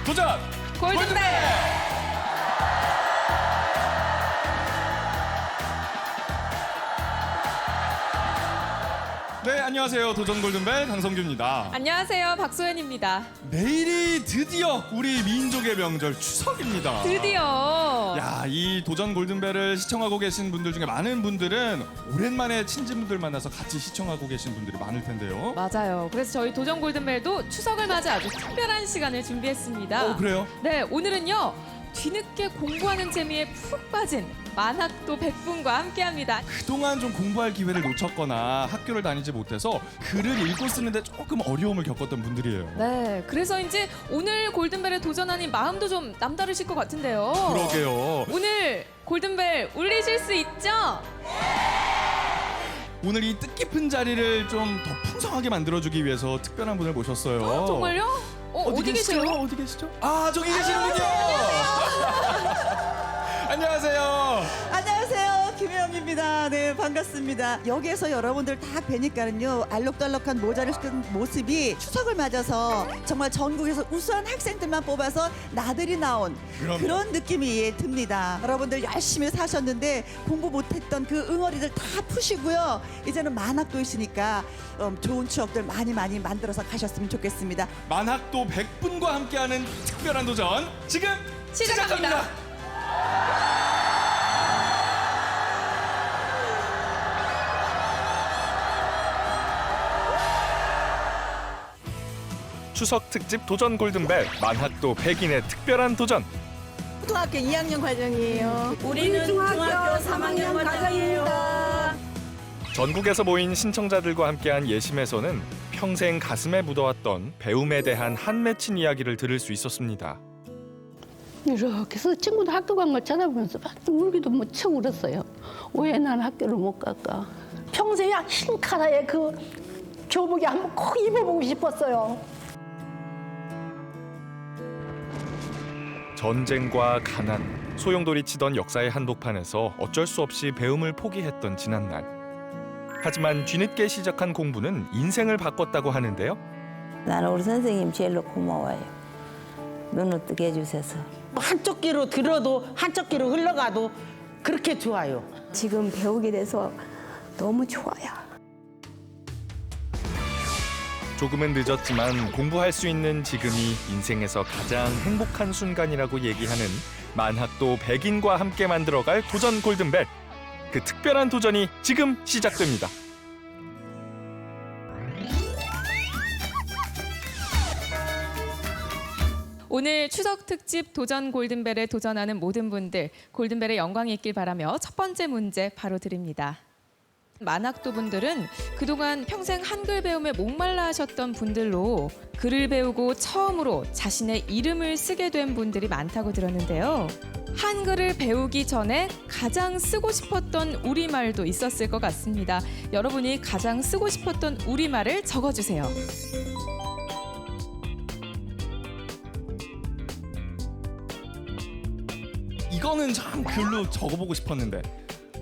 도전 골든벨! 네, 안녕하세요. 도전 골든벨 강성규입니다. 안녕하세요, 박소연입니다. 내일이 드디어 우리 민족의 명절 추석입니다. 드디어. 야, 이 도전 골든벨을 시청하고 계신 분들 중에 많은 분들은 오랜만에 친지분들 만나서 같이 시청하고 계신 분들이 많을 텐데요. 맞아요. 그래서 저희 도전 골든벨도 추석을 맞아 아주 특별한 시간을 준비했습니다. 그래요? 네, 오늘은요. 뒤늦게 공부하는 재미에 푹 빠진 만학도 100분과 함께합니다. 그동안 좀 공부할 기회를 놓쳤거나 학교를 다니지 못해서 글을 읽고 쓰는데 조금 어려움을 겪었던 분들이에요. 네, 그래서인지 오늘 골든벨에 도전하니 마음도 좀 남다르실 것 같은데요. 그러게요. 오늘 골든벨 울리실 수 있죠? 오늘 이 뜻깊은 자리를 좀 더 풍성하게 만들어주기 위해서 특별한 분을 모셨어요. 정말요? 어디 계세요? 어디 계시죠? 아, 저기 계시는군요. 안녕하세요. 안녕하세요, 김혜영입니다. 네, 반갑습니다. 여기에서 여러분들 다 뵈니까는요, 알록달록한 모자를 쓴 모습이 추석을 맞아서 정말 전국에서 우수한 학생들만 뽑아서 나들이 나온 그럼요. 그런 느낌이 듭니다. 여러분들 열심히 사셨는데 공부 못했던 그 응어리들 다 푸시고요. 이제는 만학도이시니까 좋은 추억들 많이 만들어서 가셨으면 좋겠습니다. 만학도 100분과 함께하는 특별한 도전 지금 시작합니다. 추석 특집 도전 골든벨 만학도 100인의 특별한 도전. 초등학교 2학년 과정이에요. 우리는 중학교 3학년 과정입니다. 전국에서 모인 신청자들과 함께한 예심에서는 평생 가슴에 묻어왔던 배움에 대한 한 맺힌 이야기를 들을 수 있었습니다. 이렇게 해서 친구들 학교 간 걸 쳐다보면서 막 울기도 무척 울었어요. 왜 난 학교를 못 갈까? 평생에 흰 카라에 그 교복이 한번 꼭 입어보고 싶었어요. 전쟁과 가난, 소용돌이 치던 역사의 한복판에서 어쩔 수 없이 배움을 포기했던 지난날. 하지만 뒤늦게 시작한 공부는 인생을 바꿨다고 하는데요. 나는 우리 선생님 제일로 고마워요. 눈을 뜨게 해주셔서. 한쪽 귀로 들어도 한쪽 귀로 흘러가도 그렇게 좋아요. 지금 배우게 돼서 너무 좋아요. 조금은 늦었지만 공부할 수 있는 지금이 인생에서 가장 행복한 순간이라고 얘기하는 만학도 100인과 함께 만들어갈 도전 골든벨. 그 특별한 도전이 지금 시작됩니다. 오늘 추석 특집 도전 골든벨에 도전하는 모든 분들 골든벨의 영광이 있길 바라며 첫 번째 문제 바로 드립니다. 만학도 분들은 그동안 평생 한글 배움에 목말라 하셨던 분들로 글을 배우고 처음으로 자신의 이름을 쓰게 된 분들이 많다고 들었는데요. 한글을 배우기 전에 가장 쓰고 싶었던 우리말도 있었을 것 같습니다. 여러분이 가장 쓰고 싶었던 우리말을 적어주세요. 이거는 참 글로 적어보고 싶었는데,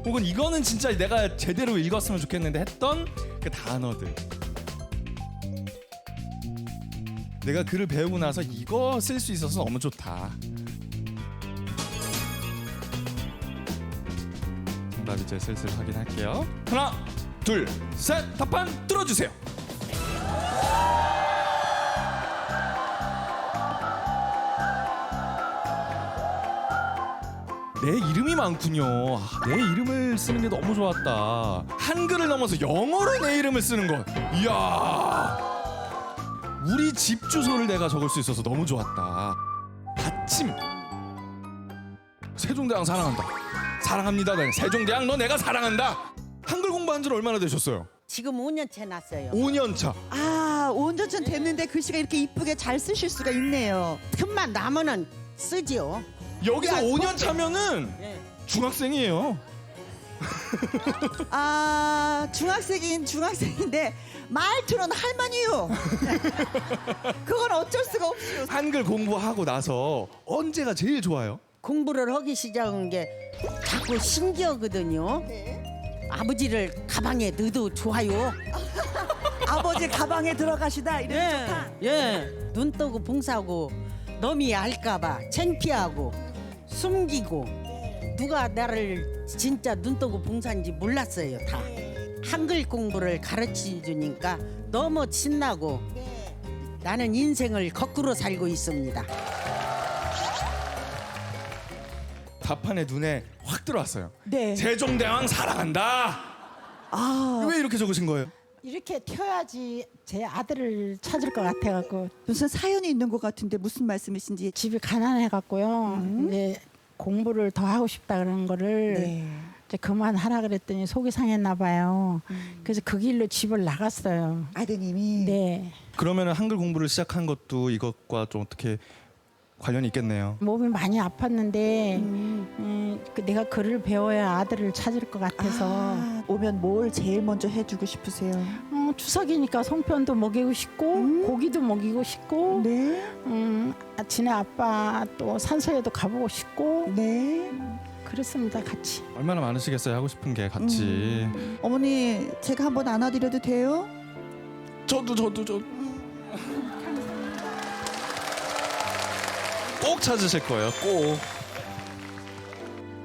혹은 이거는 진짜 내가 제대로 읽었으면 좋겠는데 했던 그 단어들. 내가 글을 배우고 나서 이거 쓸 수 있어서 너무 좋다. 정답 이제 슬슬 확인할게요. 하나, 둘, 셋, 답판 뚫어주세요. 내 이름이 많군요. 내 이름을 쓰는 게 너무 좋았다. 한글을 넘어서 영어로 내 이름을 쓰는 것. 이야. 우리 집 주소를 내가 적을 수 있어서 너무 좋았다. 아침. 세종대왕 사랑한다. 사랑합니다. 네. 세종대왕 너 내가 사랑한다. 한글 공부한 지 얼마나 되셨어요? 지금 5년째 났어요. 5년 차. 아, 5년 전 됐는데 글씨가 이렇게 이쁘게 잘 쓰실 수가 있네요. 틈만 나면은 쓰지요. 여기서 5년 차면은 네. 중학생이에요. 아, 중학생인 중학생인데 말투는 할머니요. 그건 어쩔 수가 없어요. 한글 공부하고 나서 언제가 제일 좋아요? 공부를 하기 시작한 게 자꾸 신기하거든요. 아버지를 가방에 넣어도 좋아요. 아버지 가방에 들어가시다 이러면 좋다. 예. 눈 뜨고 봉사하고 너미 알까봐 창피하고 숨기고 누가 나를 진짜 눈 뜨고 봉사인지 몰랐어요. 다 한글 공부를 가르쳐 주니까 너무 신나고 나는 인생을 거꾸로 살고 있습니다. 답판에 눈에 확 들어왔어요. 네. 세종대왕 사랑한다. 아, 왜 이렇게 적으신 거예요? 이렇게 튀어야지 제 아들을 찾을 것 같아갖고 무슨 사연이 있는 것 같은데 무슨 말씀이신지. 집이 가난해갖고요. 이제 공부를 더 하고 싶다 그런 거를 네. 이제 그만하라 그랬더니 속이 상했나 봐요. 그래서 그 길로 집을 나갔어요. 아드님이. 네. 그러면 한글 공부를 시작한 것도 이것과 좀 어떻게 관련이 있겠네요. 몸이 많이 아팠는데 내가 글을 배워야 아들을 찾을 것 같아서 아, 오면 뭘 제일 먼저 해주고 싶으세요? 추석이니까 송편도 먹이고 싶고 고기도 먹이고 싶고 네. 지네 아빠 또 산소에도 가보고 싶고 네. 그랬습니다. 같이. 얼마나 많으시겠어요, 하고 싶은 게 같이. 어머니, 제가 한번 안아드려도 돼요? 저도 꼭 찾으실 거예요, 꼭.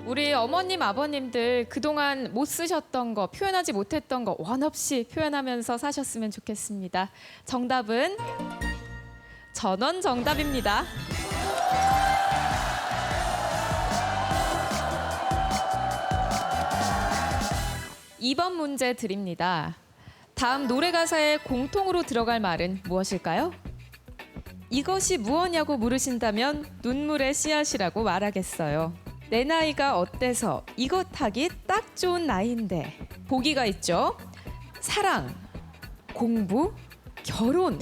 우리 어머님, 아버님들 그동안 못 쓰셨던 거, 표현하지 못했던 거 원 없이 표현하면서 사셨으면 좋겠습니다. 정답은 전원 정답입니다. (2번) 문제 드립니다. 다음 노래 가사에 공통으로 들어갈 말은 무엇일까요? 이것이 무엇냐고 물으신다면 눈물의 씨앗이라고 말하겠어요. 내 나이가 어때서 이것 하기 딱 좋은 나이인데. 보기가 있죠. 사랑, 공부, 결혼.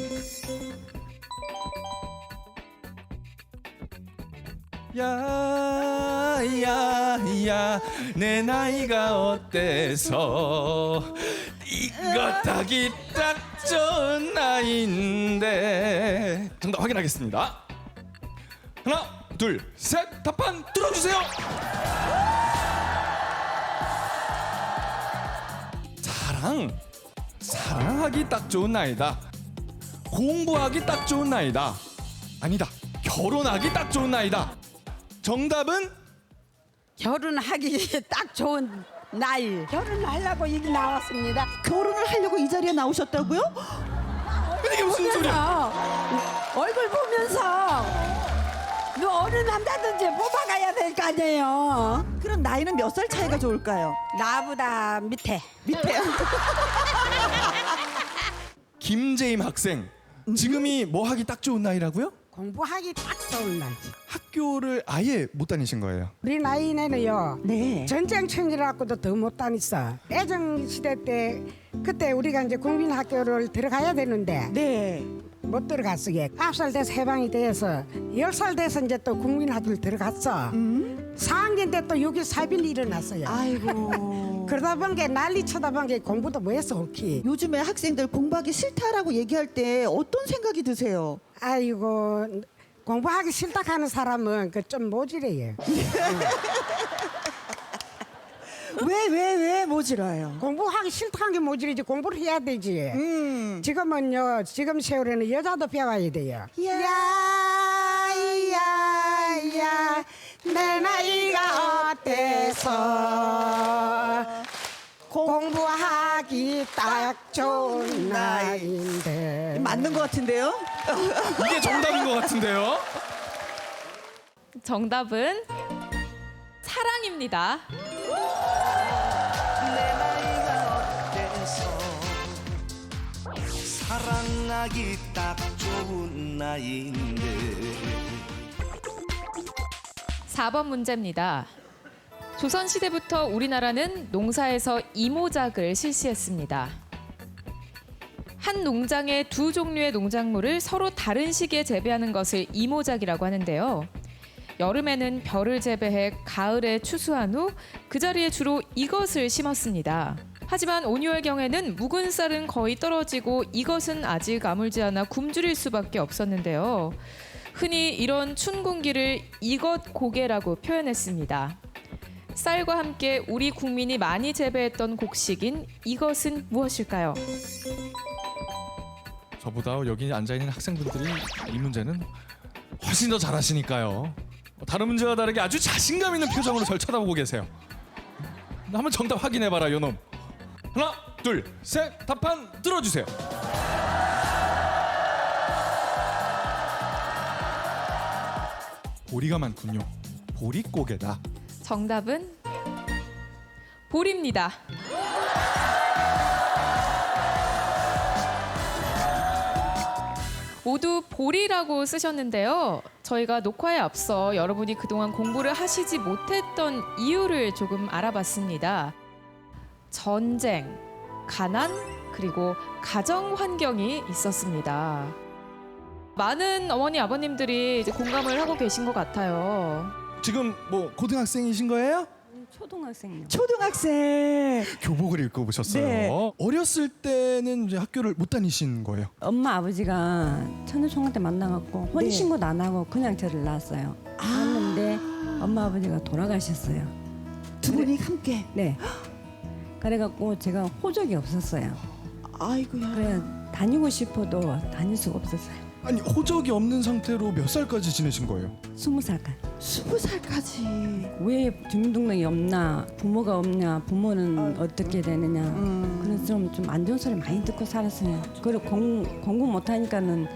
야야야 내 나이가 어때서 이것 하기 딱 좋은 나이인데. 정답 확인하겠습니다. 하나 둘 셋 답판 들어주세요. 사랑하기 딱 좋은 나이다. 공부하기 딱 좋은 나이다. 아니다, 결혼하기 딱 좋은 나이다. 정답은 결혼하기 딱 좋은 나이. 결혼하려고 여기 나왔습니다. 결혼을 하려고 이 자리에 나오셨다고요? 이게 무슨 소리야? 얼굴 보면서 너 어느 남자든지 뽑아가야 될 거 아니에요. 그럼 나이는 몇 살 차이가 좋을까요? 나보다 밑에. 밑에요. 김재임 학생, 지금이 뭐 하기 딱 좋은 나이라고요? 공부하기 딱 좋은 나이. 학교를 아예 못 다니신 거예요. 우리 나이에는요 네. 전쟁청이라고도 더 못 다녔어. 대전 시대 때 그때 우리가 이제 국민학교를 들어가야 되는데 네. 못 들어갔어. 9살 돼서 해방이 돼서 10살 돼서 이제 또 국민학교를 들어갔어. 4학년 때 또 6.25 사변이 일어났어요. 아이고. 그러다 보니까 난리 쳐다본 게 공부도 뭐했어 옳기. 요즘에 학생들 공부하기 싫다라고 얘기할 때 어떤 생각이 드세요? 아이고 공부하기 싫다 하는 사람은 그 좀 모질해요. 왜 모질아요? 공부하기 싫다 한 게 모질이지 공부를 해야 되지. 지금은요 지금 세월에는 여자도 배워야 돼요. 야야야 내 나이가 어때서 공부하기 딱 좋은 나이인데. 맞는 것 같은데요? 이게 정답인 것 같은데요? 정답은 사랑입니다. 사랑하기 딱 좋은 나이인데. 4번 문제입니다. 조선시대부터 우리나라는 농사에서 이모작을 실시했습니다. 한 농장의 두 종류의 농작물을 서로 다른 시기에 재배하는 것을 이모작이라고 하는데요. 여름에는 벼를 재배해 가을에 추수한 후 그 자리에 주로 이것을 심었습니다. 하지만 온유월경에는 묵은 쌀은 거의 떨어지고 이것은 아직 아물지 않아 굶주릴 수밖에 없었는데요. 흔히 이런 춘 공기를 이것 고개라고 표현했습니다. 쌀과 함께 우리 국민이 많이 재배했던 곡식인 이것은 무엇일까요? 저보다 여기 앉아있는 학생분들이 이 문제는 훨씬 더 잘하시니까요. 다른 문제와 다르게 아주 자신감 있는 표정으로 절 쳐다보고 계세요. 한번 정답 확인해봐라 요놈. 하나 둘 셋 답판 들어주세요. 보리가 많군요. 보릿고개다. 정답은 볼입니다. 모두 볼이라고 쓰셨는데요. 저희가 녹화에 앞서 여러분이 그동안 공부를 하시지 못했던 이유를 조금 알아봤습니다. 전쟁, 가난, 그리고 가정 환경이 있었습니다. 많은 어머니 아버님들이 이제 공감을 하고 계신 것 같아요. 지금 뭐 고등학생이신 거예요? 초등학생이요. 초등학생. 교복을 입고 오셨어요. 네. 어렸을 때는 이제 학교를 못 다니신 거예요. 엄마 아버지가 천주총각 때 만나갖고 혼인신고도 안 하고 그냥 저를 낳았어요. 낳았는데 엄마 아버지가 돌아가셨어요. 두 분이 함께. 네. 그래갖고 제가 호적이 없었어요. 아이고야. 그래 다니고 싶어도 다닐 수가 없었어요. 아니 호적이 없는 상태로 몇 살까지 지내신 거예요? 20살까지. 20살까지. 왜 주민등록이 없나, 부모가 없냐, 부모는 어떻게 되느냐. 그래서 좀 안 좋은 소리 많이 듣고 살았어요. 그리고 공부 못하니까는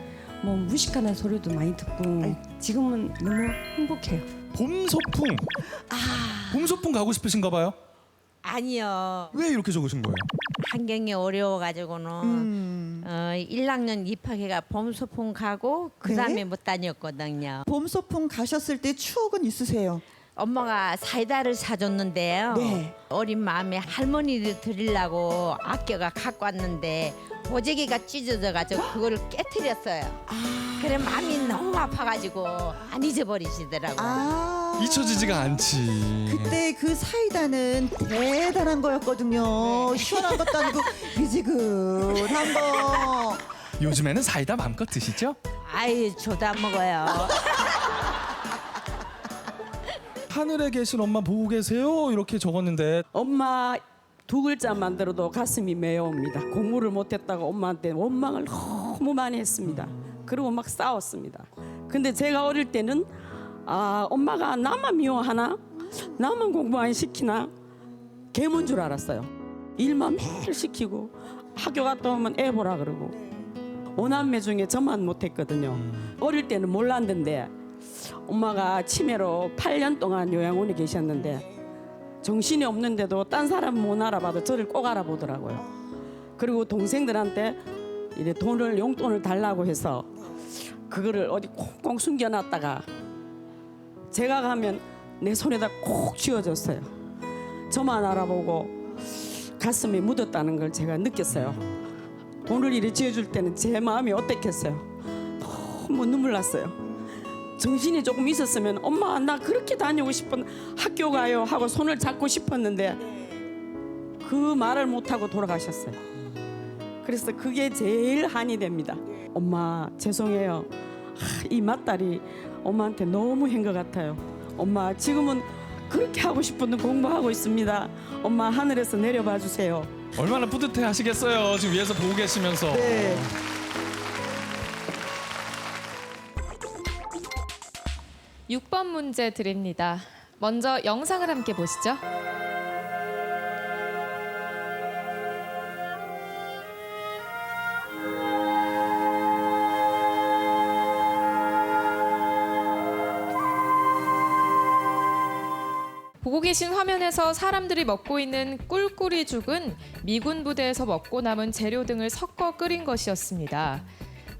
뭐 무식하다는 소리도 많이 듣고 지금은 너무 행복해요. 봄 소풍. 봄 소풍 가고 싶으신가 봐요? 아니요. 왜 이렇게 적으신 거예요? 환경이 어려워가지고는 1학년 입학해가 봄 소풍 가고 그 다음에 네? 못 다녔거든요. 봄 소풍 가셨을 때 추억은 있으세요? 엄마가 사이다를 사줬는데요. 네. 어린 마음에 할머니를 드리려고 아껴가 갖고 왔는데 보재기가 찢어져가지고 그거를 깨트렸어요. 그래 마음이 너무 아파가지고 안 잊어버리시더라고요. 잊혀지지가 않지. 그때 그 사이다는 대단한 거였거든요. 시원한 것도 아니고 미지근한 거. 요즘에는 사이다 마음껏 드시죠? 아이 저도 안 먹어요. 하늘에 계신 엄마 보고 계세요? 이렇게 적었는데 엄마 두 글자만 들어도 가슴이 메어옵니다. 공부를 못했다고 엄마한테 원망을 너무 많이 했습니다. 그리고 막 싸웠습니다. 근데 제가 어릴 때는 엄마가 나만 미워하나? 나만 공부 안 시키나? 개문 줄 알았어요. 일만 매일 시키고 학교 갔다 오면 애 보라 그러고 오남매 중에 저만 못했거든요. 어릴 때는 몰랐는데 엄마가 치매로 8년 동안 요양원에 계셨는데 정신이 없는데도 딴 사람 못 알아봐도 저를 꼭 알아보더라고요. 그리고 동생들한테 이래 용돈을 달라고 해서 그거를 어디 꽁꽁 숨겨놨다가 제가 가면 내 손에다 꼭 쥐어줬어요. 저만 알아보고 가슴에 묻었다는 걸 제가 느꼈어요. 돈을 이래 쥐어줄 때는 제 마음이 어땠겠어요. 너무 눈물 났어요. 정신이 조금 있었으면 엄마 나 그렇게 다니고 싶은 학교 가요 하고 손을 잡고 싶었는데 그 말을 못하고 돌아가셨어요. 그래서 그게 제일 한이 됩니다. 엄마 죄송해요. 이 맏딸이 엄마한테 너무 한 것 같아요. 엄마 지금은 그렇게 하고 싶은 공부하고 있습니다. 엄마 하늘에서 내려봐 주세요. 얼마나 뿌듯해 하시겠어요. 지금 위에서 보고 계시면서. 네. 육 번 문제 드립니다. 먼저 영상을 함께 보시죠. 보고 계신 화면에서 사람들이 먹고 있는 꿀꿀이죽은 미군 부대에서 먹고 남은 재료 등을 섞어 끓인 것이었습니다.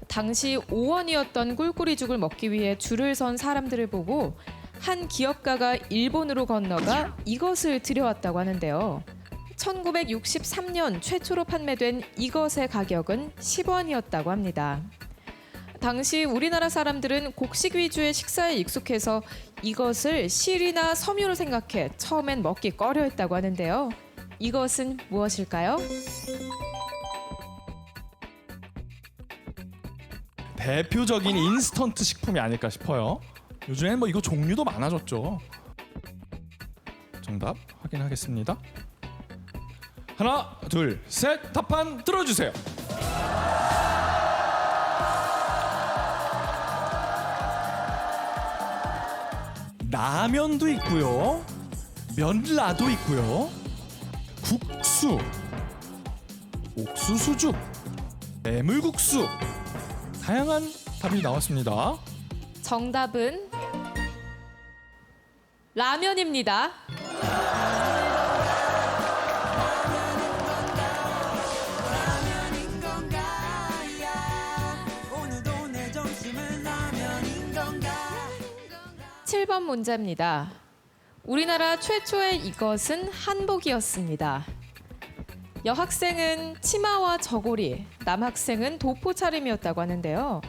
당시 5원이었던 꿀꿀이죽을 먹기 위해 줄을 선 사람들을 보고 한 기업가가 일본으로 건너가 이것을 들여왔다고 하는데요. 1963년 최초로 판매된 이것의 가격은 10원이었다고 합니다. 당시 우리나라 사람들은 곡식 위주의 식사에 익숙해서 이것을 실이나 섬유로 생각해 처음엔 먹기 꺼려했다고 하는데요. 이것은 무엇일까요? 대표적인 인스턴트 식품이 아닐까 싶어요. 요즘엔 뭐 이거 종류도 많아졌죠. 정답 확인하겠습니다. 하나, 둘, 셋. 답판 들어주세요. 라면도 있고요. 면라도 있고요. 국수, 옥수수죽, 해물국수. 다양한 답이 나왔습니다. 정답은 라면입니다. 오늘도 내 점심은 라면인 건가 7번 문제입니다. 우리나라 최초의 이것은 한복이었습니다. 여학생은 치마와 저고리, 남학생은 도포 차림이었다고 하는데요.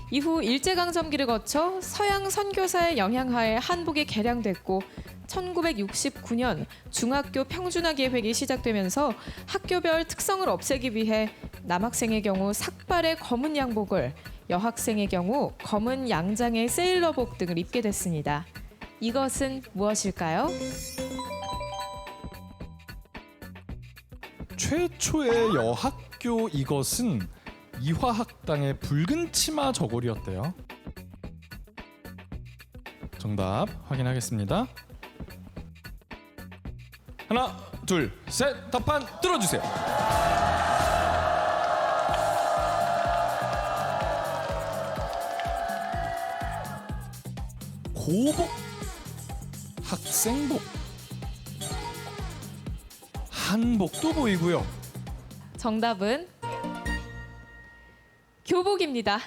이후 일제강점기를 거쳐 서양 선교사의 영향하에 한복이 개량됐고 1969년 중학교 평준화 계획이 시작되면서 학교별 특성을 없애기 위해 남학생의 경우 삭발의 검은 양복을, 여학생의 경우 검은 양장의 세일러복 등을 입게 됐습니다. 이것은 무엇일까요? 최초의 여학교 이것은 이화학당의 붉은 치마 저고리였대요. 정답 확인하겠습니다. 하나, 둘, 셋. 답판 들어주세요. 고복, 학생복, 한복도 보이고요. 정답은 교복입니다.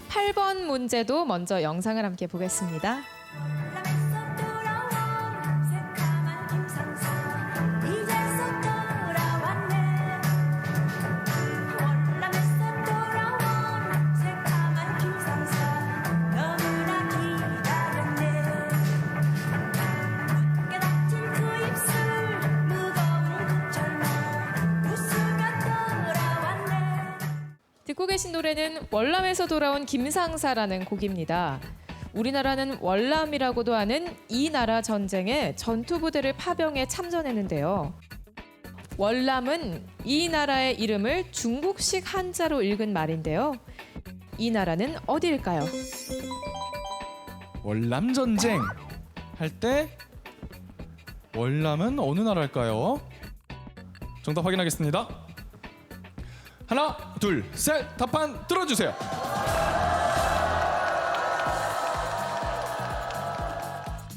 팔 번 문제도 먼저 영상을 함께 보겠습니다. 듣고 계신 노래는 월남에서 돌아온 김상사라는 곡입니다. 우리나라는 월남이라고도 하는 이 나라 전쟁에 전투부대를 파병해 참전했는데요. 월남은 이 나라의 이름을 중국식 한자로 읽은 말인데요. 이 나라는 어디일까요? 월남 전쟁 할 때 월남은 어느 나라일까요? 정답 확인하겠습니다. 하나, 둘, 셋. 답판 들어주세요.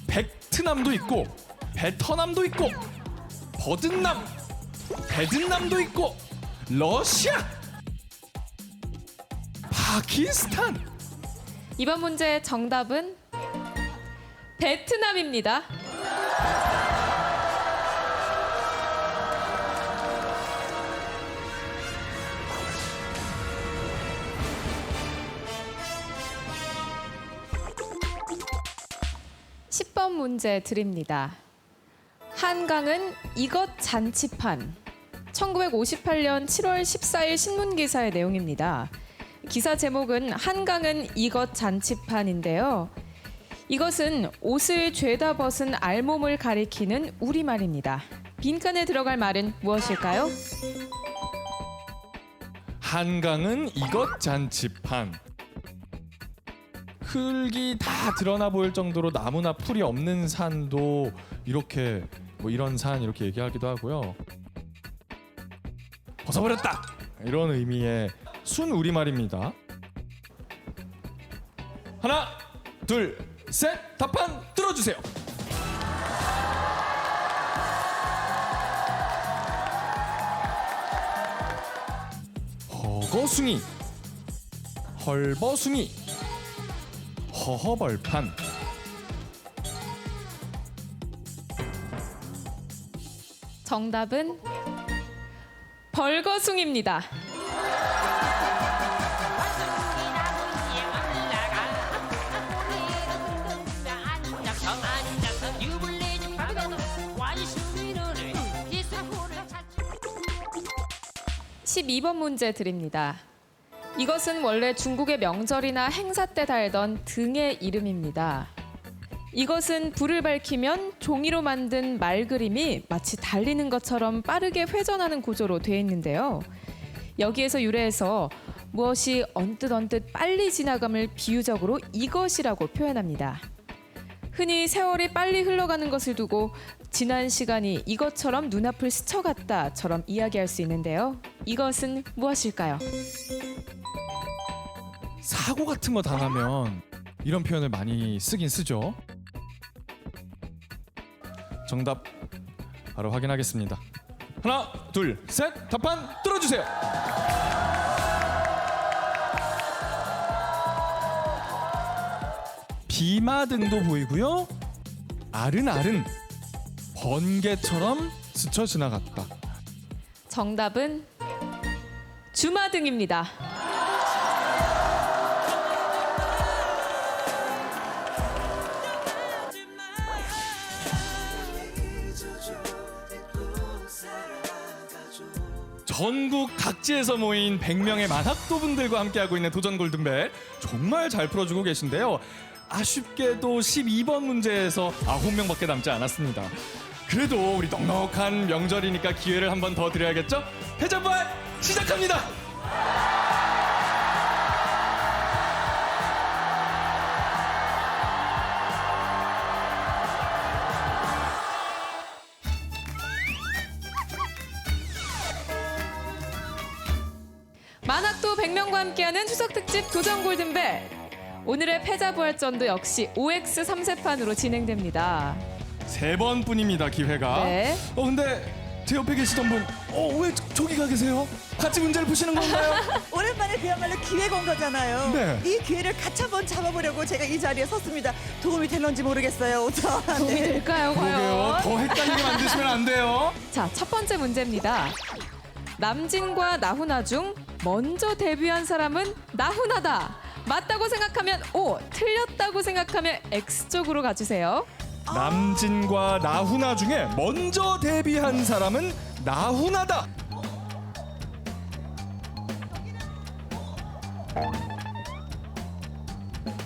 베트남도 있고 베트남도 있고 버든남, 베든남도 있고 러시아, 파키스탄. 이번 문제 정답은 베트남입니다. (10번) 문제 드립니다. 한강은 이것 잔치판. 1958년 7월 14일 신문기사의 내용입니다. 기사 제목은 한강은 이것 잔치판인데요. 이것은 옷을 죄다 벗은 알몸을 가리키는 우리말입니다. 빈칸에 들어갈 말은 무엇일까요? 한강은 이것 잔치판. 흙이 다 드러나 보일 정도로 나무나 풀이 없는 산도 이렇게 뭐 이런 산 이렇게 얘기하기도 하고요. 벗어버렸다 이런 의미의 순 우리말입니다. 하나, 둘, 셋. 답판 들어주세요. 허거숭이, 헐버숭이, 허허벌판. 정답은 벌거숭입니다. (12번) 문제 드립니다. 이것은 원래 중국의 명절이나 행사 때 달던 등의 이름입니다. 이것은 불을 밝히면 종이로 만든 말 그림이 마치 달리는 것처럼 빠르게 회전하는 구조로 되어 있는데요. 여기에서 유래해서 무엇이 언뜻 빨리 지나감을 비유적으로 이것이라고 표현합니다. 흔히 세월이 빨리 흘러가는 것을 두고 지난 시간이 이것처럼 눈앞을 스쳐갔다처럼 이야기할 수 있는데요. 이것은 무엇일까요? 사고 같은 거 당하면 이런 표현을 많이 쓰긴 쓰죠. 정답 바로 확인하겠습니다. 하나, 둘, 셋. 답판 뚫어주세요. 비마등도 보이고요. 아른아른 번개처럼 스쳐 지나갔다. 정답은 주마등입니다. 전국 각지에서 모인 100명의 만학도분들과 함께하고 있는 도전 골든벨 정말 잘 풀어주고 계신데요. 아쉽게도 12번 문제에서 9명밖에 남지 않았습니다. 그래도 우리 넉넉한 명절이니까 기회를 한 번 더 드려야겠죠? 패자부활 시작합니다. 만학도 100명과 함께하는 추석특집 도전 골든벨. 오늘의 패자부활전도 역시 OX 3세판으로 진행됩니다. 3번뿐입니다 기회가. 네. 근데 제 옆에 계시던 분, 왜 저기 가 계세요? 같이 문제를 푸시는 건가요? 오랜만에 그야말로 기회가 온 거잖아요. 네. 이 기회를 같이 한번 잡아보려고 제가 이 자리에 섰습니다. 도움이 될런지 모르겠어요. 도움이 될까요, 그러게요. 과연? 더 헷갈리게 만드시면 안 돼요. 자, 첫 번째 문제입니다. 남진과 나훈아 중 먼저 데뷔한 사람은 나훈아다. 맞다고 생각하면 O, 틀렸다고 생각하면 X 쪽으로 가주세요. 남진과 나훈아 중에 먼저 데뷔한 사람은 나훈아다.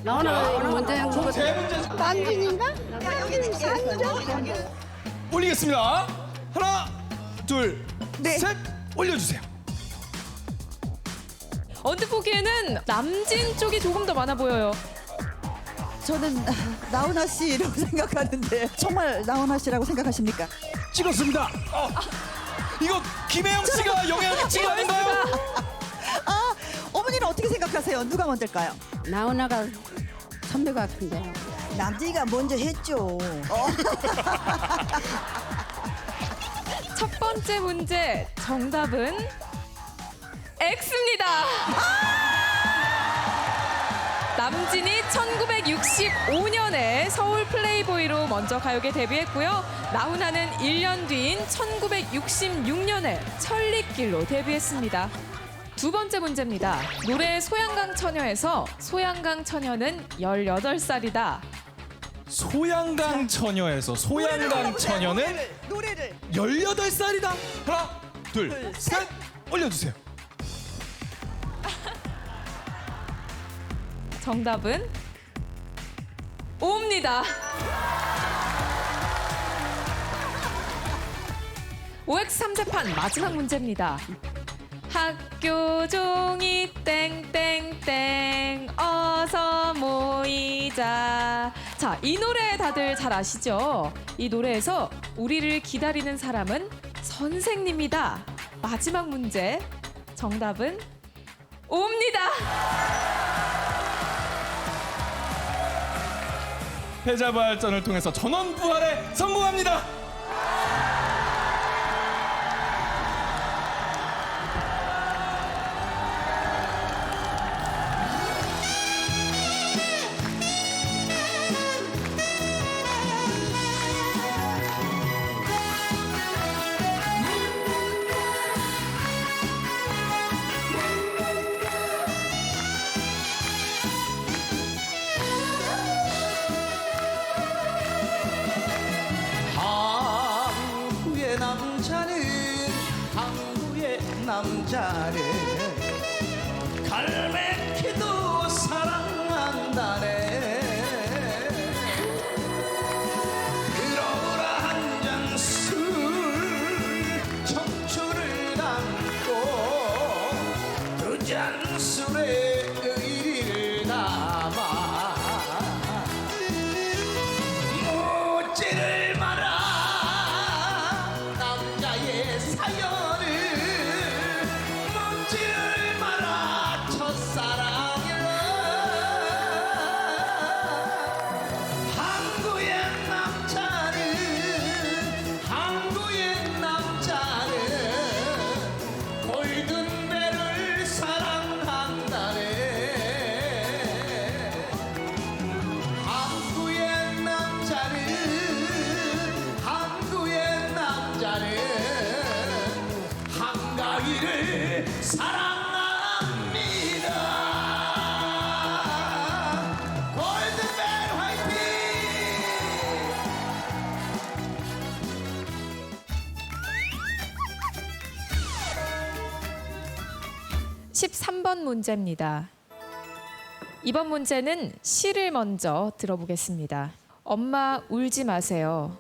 나훈아 먼저 한 거. 세 문제 남진인가? 올리겠습니다. 하나, 둘, 네. 셋. 올려주세요. 언뜻 보기에는 남진 쪽이 조금 더 많아 보여요. 저는 나훈아 씨라고 생각하는데 정말 나훈아 씨라고 생각하십니까? 찍었습니다. 이거 김혜영 씨가 영향을 미친 거 아닌가요? 아, 어머니는 어떻게 생각하세요? 누가 먼저일까요? 나훈아가 선배 같은데요. 남진이가 먼저 했죠. 첫 번째 문제 정답은 X입니다. 남진이 1965년에 서울 플레이보이로 먼저 가요계 데뷔했고요. 나훈아는 1년 뒤인 1966년에 천리길로 데뷔했습니다. 두 번째 문제입니다. 노래 소양강 처녀에서 소양강 처녀는 18살이다. 소양강 처녀에서 소양강 처녀는 노래를 18살이다. 하나, 둘, 셋. 올려주세요. 정답은 O입니다. OX 3세판 마지막 문제입니다. 학교 종이 땡땡땡 어서 모이자. 자, 이 노래 다들 잘 아시죠? 이 노래에서 우리를 기다리는 사람은 선생님이다. 마지막 문제 정답은 O입니다. 패자부활전을 통해서 전원 부활에 성공합니다. 남자를 갈매기도 사랑한다네. 아이를 사랑합니다. 골든벨 화이팅! 13번 문제입니다. 이번 문제는 시를 먼저 들어보겠습니다. 엄마 울지 마세요.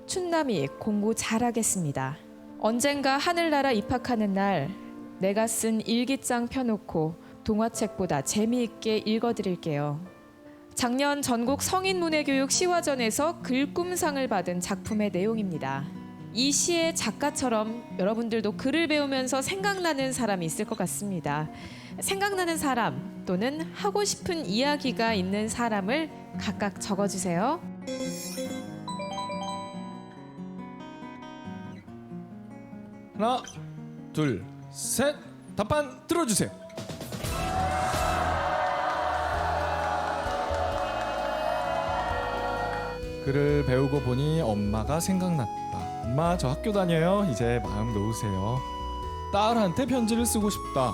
춘남이 공부 잘하겠습니다. 언젠가 하늘나라 입학하는 날 내가 쓴 일기장 펴놓고 동화책보다 재미있게 읽어드릴게요. 작년 전국 성인문예교육 시화전에서 글꿈상을 받은 작품의 내용입니다. 이 시의 작가처럼 여러분들도 글을 배우면서 생각나는 사람이 있을 것 같습니다. 생각나는 사람 또는 하고 싶은 이야기가 있는 사람을 각각 적어주세요. 하나, 둘, 셋. 답판 들어주세요. 글을 배우고 보니 엄마가 생각났다. 엄마, 저 학교 다녀요. 이제 마음 놓으세요. 딸한테 편지를 쓰고 싶다.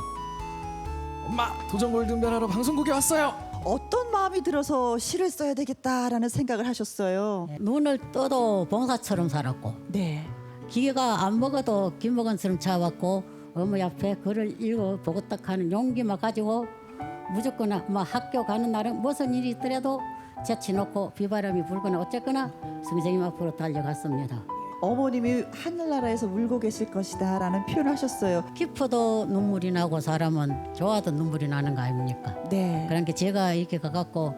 엄마, 도전 골든벨 하러 방송국에 왔어요. 어떤 마음이 들어서 시를 써야 되겠다라는 생각을 하셨어요? 눈을 떠도 봉사처럼 살았고, 네. 기계가 안 먹어도 김먹은처럼 잡았고, 어머니 앞에 글을 읽어보고 딱 하는 용기만 가지고 무조건 학교 가는 날은 무슨 일이 있더라도 제쳐놓고 비바람이 불거나 어쨌거나 선생님 앞으로 달려갔습니다. 어머님이 하늘나라에서 울고 계실 것이다 라는 표현을 하셨어요. 기뻐도 눈물이 나고 사람은 좋아도 눈물이 나는 거 아닙니까? 네. 그러니까 제가 이렇게 가갖고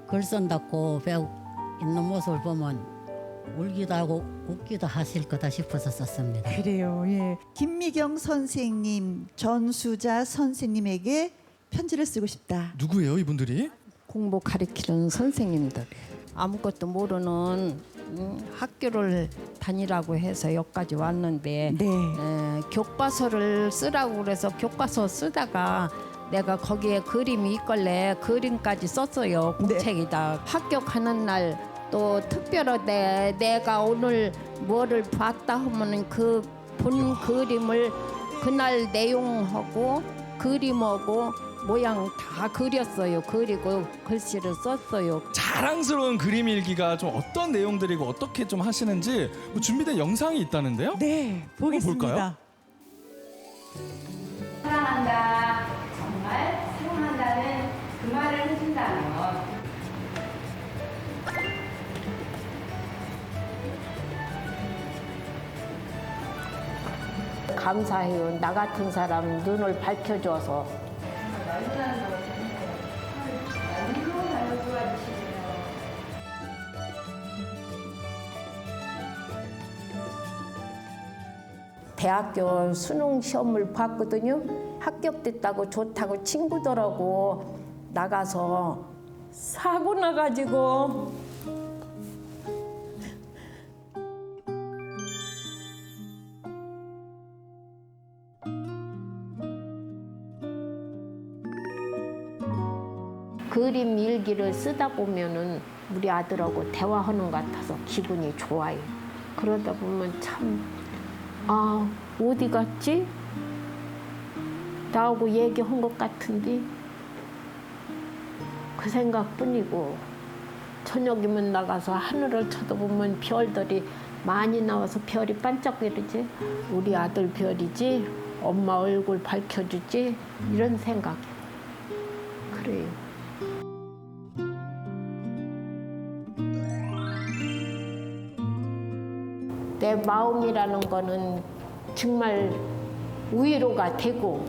글 쓴다고 배우 있는 모습을 보면 울기도 하고 웃기도 하실 거다 싶어서 썼습니다. 그래요. 예. 김미경 선생님, 전수자 선생님에게 편지를 쓰고 싶다. 누구예요, 이분들이? 공부 가르치는 선생님들. 아무것도 모르는 학교를 다니라고 해서 여기까지 왔는데 네. 교과서를 쓰라고 그래서 교과서 쓰다가 내가 거기에 그림이 있걸래 그림까지 썼어요. 공책에다. 학교 가는 날 또 특별하게 내가 오늘 뭐를 봤다 하면은 그 본 그림을 그날 내용하고 그림하고 모양 다 그렸어요. 그리고 글씨를 썼어요. 자랑스러운 그림 일기가 좀 어떤 내용들이고 어떻게 좀 하시는지 뭐 준비된 영상이 있다는데요? 네, 보겠습니다. 볼까요? 사랑한다. 정말 사랑한다는 그 말을 해준다면 감사해요. 나 같은 사람 눈을 밝혀줘서. 대학교 수능 시험을 봤거든요. 합격됐다고 좋다고 친구들하고 나가서 사고 나가지고 그림 일기를 쓰다 보면은 우리 아들하고 대화하는 것 같아서 기분이 좋아요. 그러다 보면 참 어디 갔지? 나하고 얘기한 것 같은데 그 생각뿐이고 저녁이면 나가서 하늘을 쳐다보면 별들이 많이 나와서 별이 반짝거리지. 우리 아들 별이지 엄마 얼굴 밝혀주지 이런 생각. 그래요. 내 마음이라는 거는 정말 위로가 되고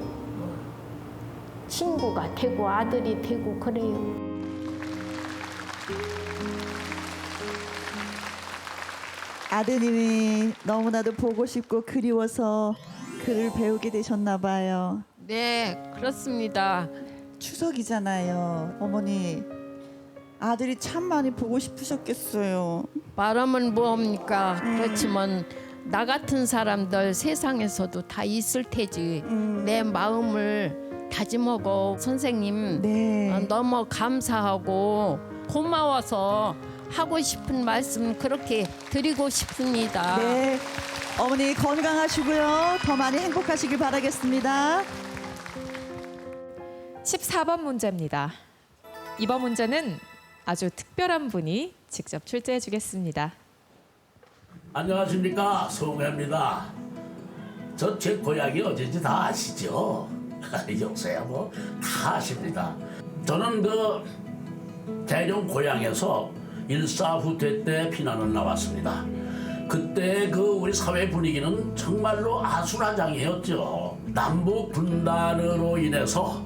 친구가 되고 아들이 되고 그래요. 아드님이 너무나도 보고 싶고 그리워서 글을 배우게 되셨나 봐요. 네, 그렇습니다. 추석이잖아요. 어머니, 아들이 참 많이 보고 싶으셨겠어요. 바람은 뭐합니까? 그렇지만 나 같은 사람들 세상에서도 다 있을 테지. 내 마음을 다짐하고 선생님 너무 감사하고 고마워서 하고 싶은 말씀 그렇게 드리고 싶습니다. 네, 어머니 건강하시고요. 더 많이 행복하시길 바라겠습니다. 14번 문제입니다. 이번 문제는 아주 특별한 분이 직접 출제해 주겠습니다. 안녕하십니까, 송혜입니다. 저 제 고향이 어딘지 다 아시죠? 요새 뭐 다 아십니다. 저는 그 대령 고향에서 일사후퇴 때 피난을 나왔습니다. 그때 그 우리 사회 분위기는 정말로 아수라장이었죠. 남북 분단으로 인해서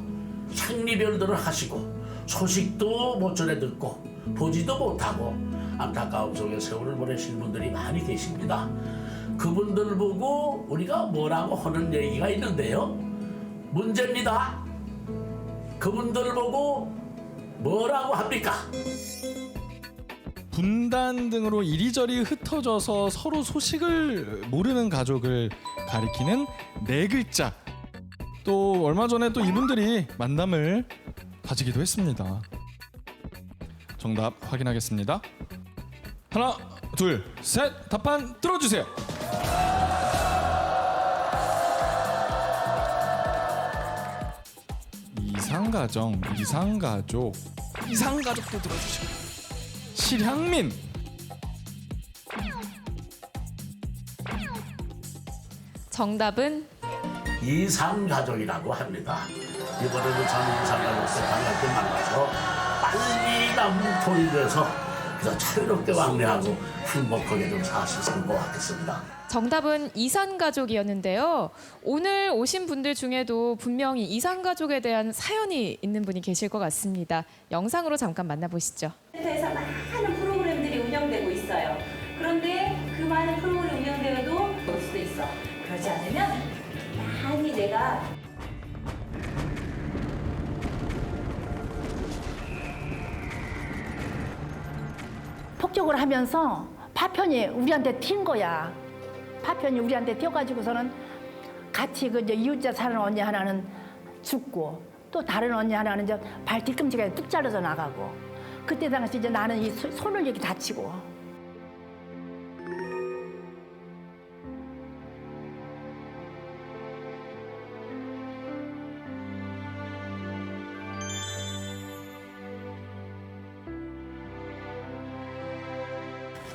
생리별들을 하시고 소식도 못 전해 듣고 보지도 못하고 안타까움 속에 세월을 보내신 분들이 많이 계십니다. 그분들 보고 우리가 뭐라고 하는 얘기가 있는데요. 문제입니다. 그분들 보고 뭐라고 합니까? 분단 등으로 이리저리 흩어져서 서로 소식을 모르는 가족을 가리키는 네 글자. 또 얼마 전에 또 이분들이 만남을 가지기도 했습니다. 정답 확인하겠습니다. 하나, 둘, 셋. 답판 들어주세요. 이상가정, 이상가족, 이상가족도 들어주시고. 실향민. 정답은 이상가족이라고 합니다. 이번에도 저는 이상가족들 반갑게 만나서 빨리 남통이 돼서 그래서 자유롭게 왕래하고 행복하게 좀 사시는 것 같겠습니다. 정답은 이산가족이었는데요. 오늘 오신 분들 중에도 분명히 이산가족에 대한 사연이 있는 분이 계실 것 같습니다. 영상으로 잠깐 만나보시죠. 센터에서 많은 프로그램들이 운영되고 있어요. 그런데 그 많은 프로그램 운영되어도 올 수도 있어. 그러지 않으면 많이 내가 폭격을 하면서 파편이 우리한테 튄 거야. 파편이 우리한테 튀어가지고서는 같이 그 이제 이웃자 사는 언니 하나는 죽고 또 다른 언니 하나는 이제 발 뒤꿈치가 뚝 잘라서 나가고 그때 당시 이제 나는 이 손을 이렇게 다치고.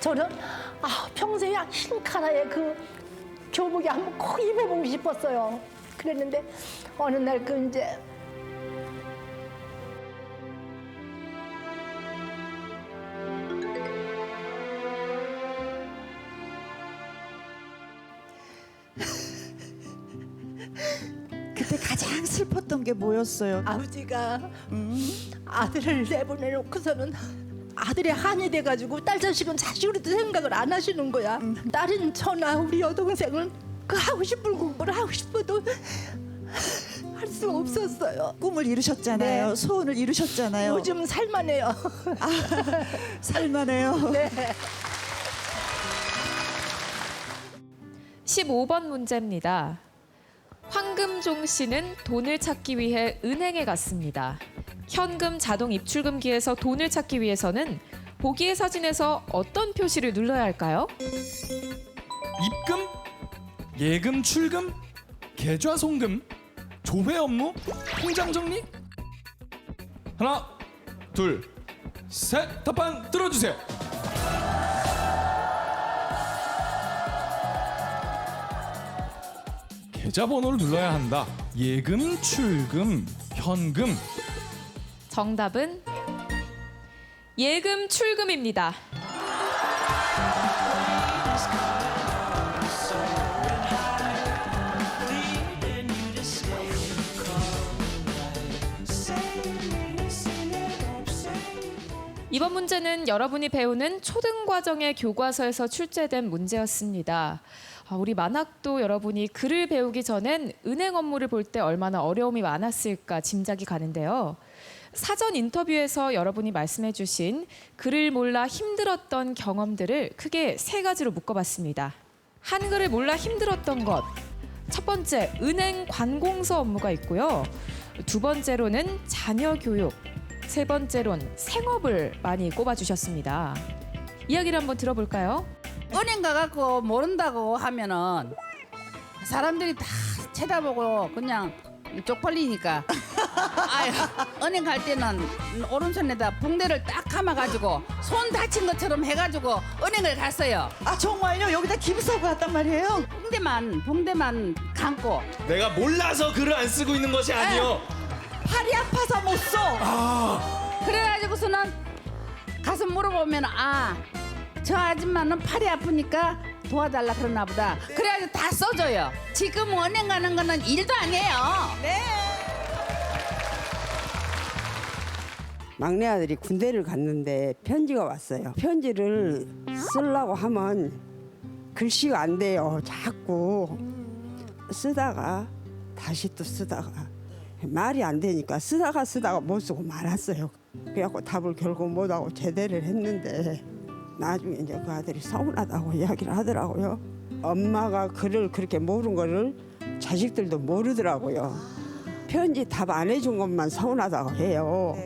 저는 평생에 흰 카라의 그 교복이 한번 꼭 입어보고 싶었어요. 그랬는데 어느 날 그 이제 그때 가장 슬펐던 게 뭐였어요? 아버지가 아들을 내보내놓고서는 아들이 한이 돼가지고 딸 자식은 자식으로도 생각을 안 하시는 거야. 딸인 저나 우리 여동생은 그 하고 싶은 공부를 하고 싶어도 할 수 없었어요. 꿈을 이루셨잖아요. 네. 소원을 이루셨잖아요. 요즘 살만해요. 살만해요. 네. 15번 문제입니다. 황금종 씨는 돈을 찾기 위해 은행에 갔습니다. 현금 자동 입출금기에서 돈을 찾기 위해서는 보기의 사진에서 어떤 표시를 눌러야 할까요? 입금, 예금 출금, 계좌 송금, 조회 업무, 통장 정리. 하나, 둘, 셋. 답판 들어주세요. 계좌번호를 눌러야 한다. 예금, 출금, 현금. 정답은 예금 출금입니다. 이번 문제는 여러분이 배우는 초등과정의 교과서에서 출제된 문제였습니다. 우리 만학도 여러분이 글을 배우기 전엔 은행 업무를 볼 때 얼마나 어려움이 많았을까 짐작이 가는데요. 사전 인터뷰에서 여러분이 말씀해 주신 글을 몰라 힘들었던 경험들을 크게 세 가지로 묶어봤습니다. 한글을 몰라 힘들었던 것. 첫 번째, 은행 관공서 업무가 있고요. 두 번째로는 자녀 교육. 세 번째로는 생업을 많이 꼽아주셨습니다. 이야기를 한번 들어볼까요? 은행 가갖고 모른다고 하면은 사람들이 다 쳐다보고 그냥 쪽팔리니까 아유, 은행 갈 때는 오른손에다 붕대를 딱 감아가지고 손 다친 것처럼 해가지고 은행을 갔어요. 아 정말요? 여기다 김서고 왔단 말이에요? 붕대만 감고. 내가 몰라서 글을 안 쓰고 있는 것이 아니요. 팔이 아파서 못 써. 그래가지고서는 가서 물어보면 저 아줌마는 팔이 아프니까 도와달라 그러나 보다. 그래가지고 다 써줘요. 지금 은행 가는 거는 일도 아니에요. 네. 막내 아들이 군대를 갔는데 편지가 왔어요. 편지를 쓰려고 하면 글씨가 안 돼요. 자꾸 쓰다가 다시 또 쓰다가 말이 안 되니까 쓰다가 못 쓰고 말았어요. 그래갖고 답을 결국 못하고 제대를 했는데 나중에 이제 그 아들이 서운하다고 이야기를 하더라고요. 엄마가 글을 그렇게 모르는 거를 자식들도 모르더라고요. 편지 답 안 해준 것만 서운하다고 해요.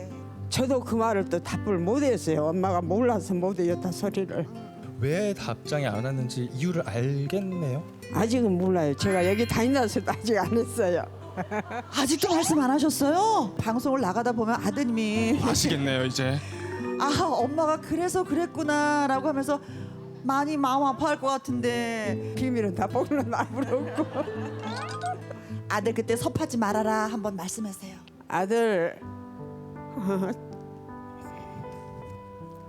저도 그 말을 또 답을 못 했어요. 엄마가 몰라서 못 해줬다 소리를. 왜 답장이 안 왔는지 이유를 알겠네요. 아직은 몰라요. 제가 여기 다니면서도 아직 안 했어요. 아직도 말씀 안 하셨어요? 방송을 나가다 보면 아드님이 아시겠네요 이제. 엄마가 그래서 그랬구나라고 하면서 많이 마음 아파할 것 같은데 비밀은 다 보는 아무렇고. 아들 그때 섭하지 말아라 한번 말씀하세요. 아들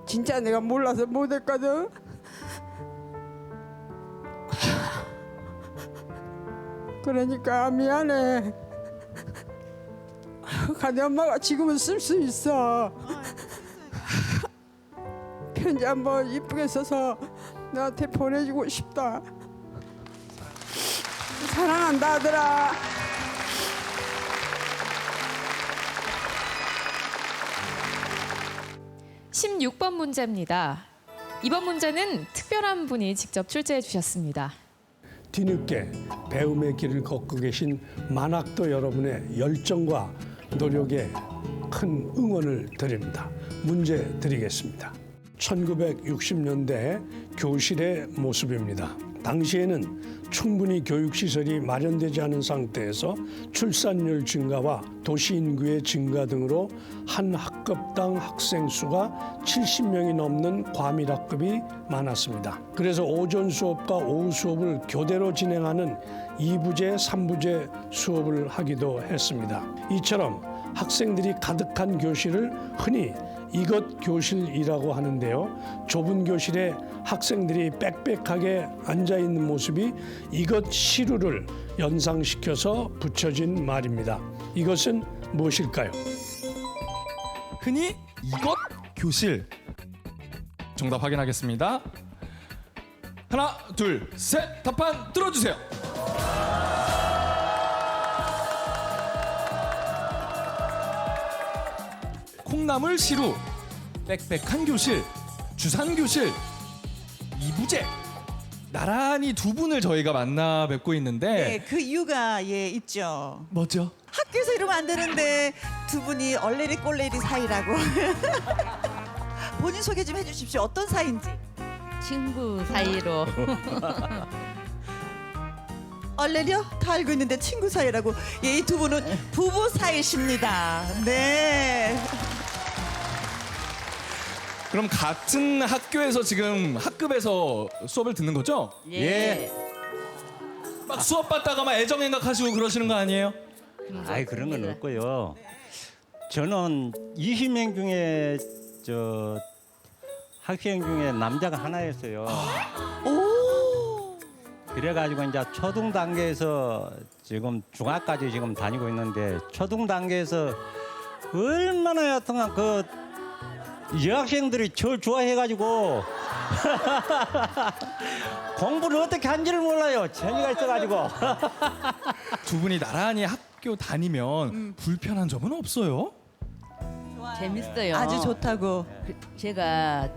진짜 내가 몰라서 못했거든. 그러니까 미안해. 가네 엄마가 지금은 쓸 수 있어. 편지 한번 이쁘게 써서 너한테 보내주고 싶다. 사랑한다 아들아. 16번 문제입니다. 이번 문제는 특별한 분이 직접 출제해 주셨습니다. 뒤늦게 배움의 길을 걷고 계신 만학도 여러분의 열정과 노력에 큰 응원을 드립니다. 문제 드리겠습니다. 1960년대 교실의 모습입니다. 당시에는 충분히 교육시설이 마련되지 않은 상태에서 출산율 증가와 도시 인구의 증가 등으로 한 학급당 학생 수가 70명이 넘는 과밀학급이 많았습니다. 그래서 오전 수업과 오후 수업을 교대로 진행하는 2부제, 3부제 수업을 하기도 했습니다. 이처럼 학생들이 가득한 교실을 흔히 이것 교실이라고 하는데요. 좁은 교실에 학생들이 빽빽하게 앉아있는 모습이 이것 시루를 연상시켜서 붙여진 말입니다. 이것은 무엇일까요? 흔히 이것 교실. 정답 확인하겠습니다. 하나, 둘, 셋. 답판 들어주세요. 콩나물 시루, 빽빽한 교실, 주산 교실, 이부제. 나란히 두 분을 저희가 만나 뵙고 있는데 네, 그 이유가 있죠. 뭐죠? 학교에서 이러면 안 되는데 두 분이 얼레리 꼴레리 사이라고. 본인 소개 좀 해주십시오. 어떤 사이인지. 친구 사이로. 얼레리요? 다 알고 있는데 친구 사이라고. 이 두 분은 부부 사이십니다. 네. 그럼 같은 학교에서 지금 학급에서 수업을 듣는 거죠? 예. 막 수업 받다가 막 애정행각하시고 그러시는 거 아니에요? 아이 그런 건 없고요. 저는 20명 중에 학생 중에 남자가 하나였어요. 그래가지고 이제 초등 단계에서 지금 중학까지 지금 다니고 있는데 초등 단계에서 얼마나 여튼간 그 여학생들이 저 좋아해가지고 공부를 어떻게 한지를 몰라요. 재미가 있어가지고. 두 분이 나란히 학교 다니면 불편한 점은 없어요? 재밌어요. 아주 좋다고. 제가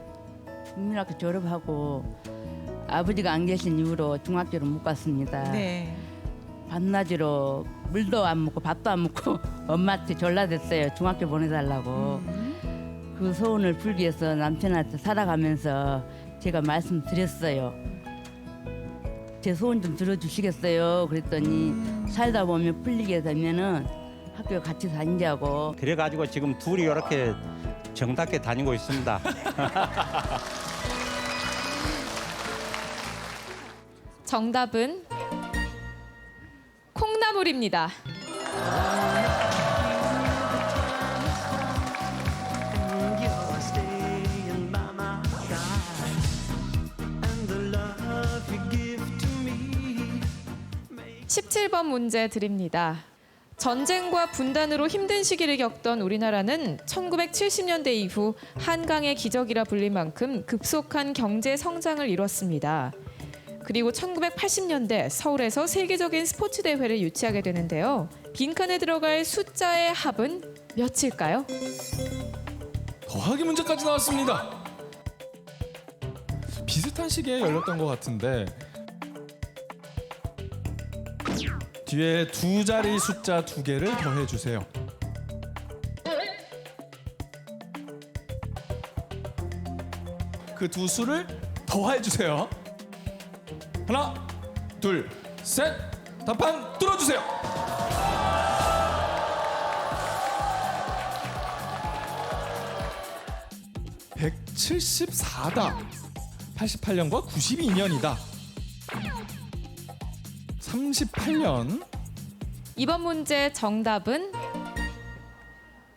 국민학교 졸업하고 아버지가 안 계신 이후로 중학교를 못 갔습니다. 네. 밤낮으로 물도 안 먹고 밥도 안 먹고 엄마한테 전화됐어요. 중학교 보내달라고. 그 소원을 풀기 위해서 남편한테 살아가면서 제가 말씀드렸어요. 제 소원 좀 들어주시겠어요? 그랬더니 살다 보면 풀리게 되면은 학교 같이 다니자고. 그래가지고 지금 둘이 이렇게 정답게 다니고 있습니다. 정답은 콩나물입니다. (17번) 문제 드립니다. 전쟁과 분단으로 힘든 시기를 겪던 우리나라는 1970년대 이후 한강의 기적이라 불릴 만큼 급속한 경제 성장을 이뤘습니다. 그리고 1980년대 서울에서 세계적인 스포츠 대회를 유치하게 되는데요. 빈칸에 들어갈 숫자의 합은 몇일까요? 더하기 문제까지 나왔습니다. 비슷한 시기에 열렸던 것 같은데 뒤에 두 자리 숫자 2개를 더해주세요. 그 두 수를 더해주세요. 하나, 둘, 셋. 답판 뚫어주세요. (174다) 88년과 92년이다. 38년. 이번 문제 정답은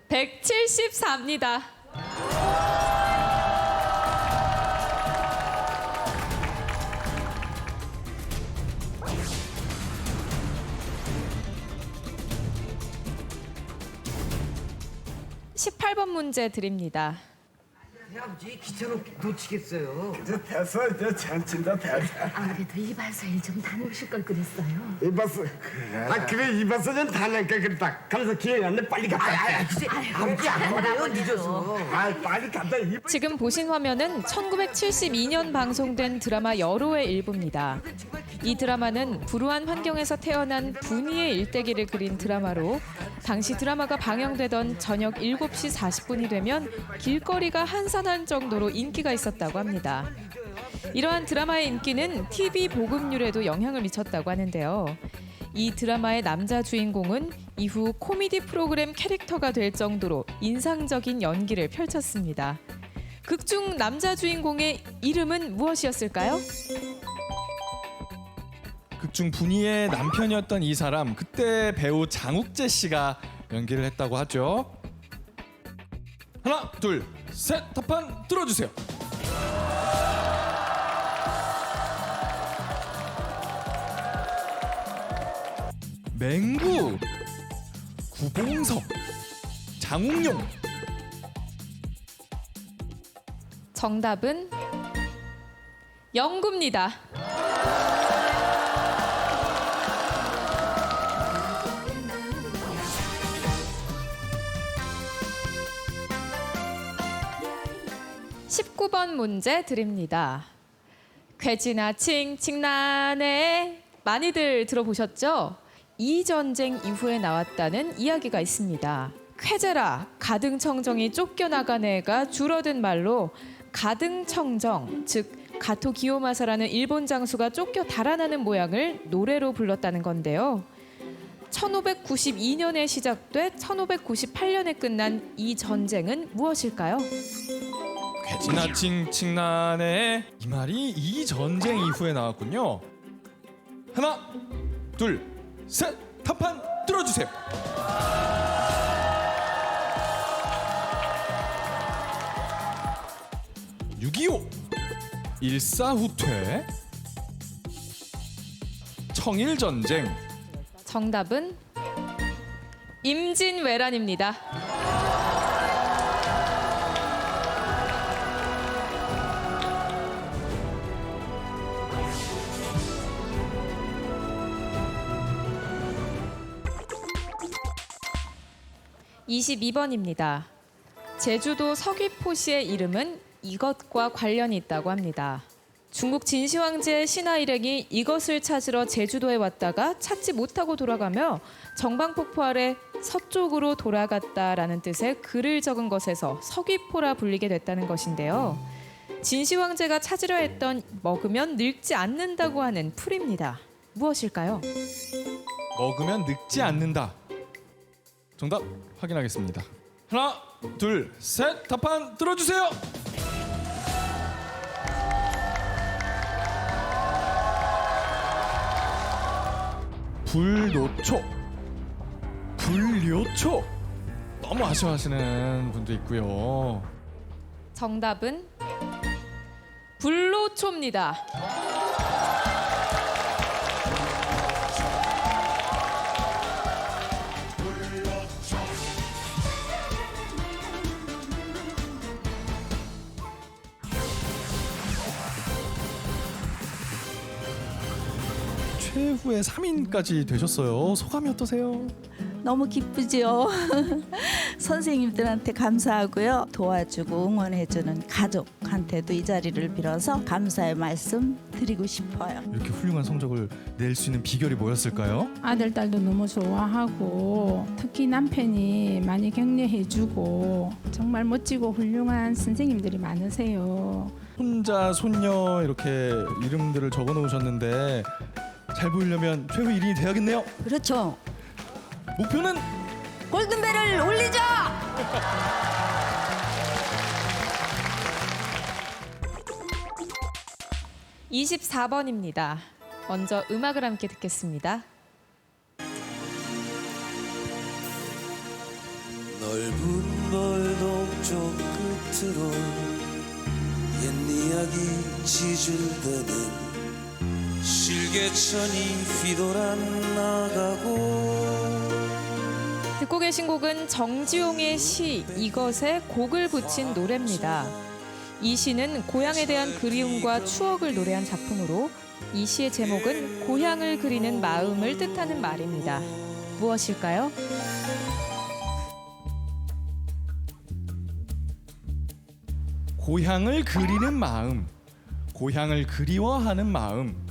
174입니다. (18번) 문제 드립니다. 아버지 기차로 놓치겠어요. 됐어, 이제 잔친다 됐어. 아무래도 이발소에 좀 다녀오실 걸 그랬어요. 이봤어. 그래 이봤어 좀 다닐까 그랬다. 그래서 기회가 안 돼 빨리 갔다. 아버지 안 그래요 늦어서. 빨리 갔다. 지금 보신 화면은 1972년 방송된 드라마 여로의 일부입니다. 이 드라마는 불우한 환경에서 태어난 분이의 일대기를 그린 드라마로 당시 드라마가 방영되던 저녁 7시 40분이 되면 길거리가 한산할 정도로 인기가 있었다고 합니다. 이러한 드라마의 인기는 TV 보급률에도 영향을 미쳤다고 하는데요. 이 드라마의 남자 주인공은 이후 코미디 프로그램 캐릭터가 될 정도로 인상적인 연기를 펼쳤습니다. 극중 남자 주인공의 이름은 무엇이었을까요? 극중 분이의 남편이었던 이 사람, 그때 배우 장욱재 씨가 연기를 했다고 하죠. 하나, 둘, 셋. 답판 뚫어주세요. 맹구, 구봉석, 장욱용. 정답은 영구입니다. (19번) 문제 드립니다. 괴지나 칭칭나네 많이들 들어보셨죠? 이 전쟁 이후에 나왔다는 이야기가 있습니다. 쾌제라 가등청정이 쫓겨나간 애가 줄어든 말로 가등청정, 즉 가토 기요마사라는 일본 장수가 쫓겨 달아나는 모양을 노래로 불렀다는 건데요. 1592년에 시작돼 1598년에 끝난 이 전쟁은 무엇일까요? 괴지나 칭칭나네, 이 말이 이 전쟁 이후에 나왔군요. 하나, 둘, 셋. 답판 뚫어주세요. (6.25) 일사후퇴, 청일전쟁. 정답은 임진왜란입니다. (22번입니다) 제주도 서귀포시의 이름은 이것과 관련이 있다고 합니다. 중국 진시황제 신하 일행이 이것을 찾으러 제주도에 왔다가 찾지 못하고 돌아가며 정방폭포 아래 서쪽으로 돌아갔다라는 뜻의 글을 적은 것에서 서귀포라 불리게 됐다는 것인데요. 진시 황제가 찾으려 했던 먹으면 늙지 않는다고 하는 풀입니다. 무엇일까요? 먹으면 늙지 않는다. 정답 확인하겠습니다. 하나, 둘, 셋. 답판 들어주세요. 불노초. 불료초. 너무 아쉬워하시는 분도 있고요. 정답은 불로초입니다. 최후의 3인까지 되셨어요. 소감이 어떠세요? 너무 기쁘죠. 선생님들한테 감사하고요. 도와주고 응원해주는 가족한테도 이 자리를 빌어서 감사의 말씀 드리고 싶어요. 이렇게 훌륭한 성적을 낼 수 있는 비결이 뭐였을까요? 아들, 딸도 너무 좋아하고 특히 남편이 많이 격려해주고 정말 멋지고 훌륭한 선생님들이 많으세요. 손자, 손녀 이렇게 이름들을 적어 놓으셨는데 잘 보이려면 최후 1인이 돼야겠네요. 그렇죠. 목표는 골든벨을 울리자. 24번입니다. 먼저 음악을 함께 듣겠습니다. 넓은 벌독쪽 끝으로 옛 이야기 지줄대는 실개천이 휘돌아 나가고. 듣고 계신 곡은 정지용의 시 이것에 곡을 붙인 노래입니다. 이 시는 고향에 대한 그리움과 추억을 노래한 작품으로 이 시의 제목은 고향을 그리는 마음을 뜻하는 말입니다. 무엇일까요? 고향을 그리는 마음, 고향을 그리워하는 마음.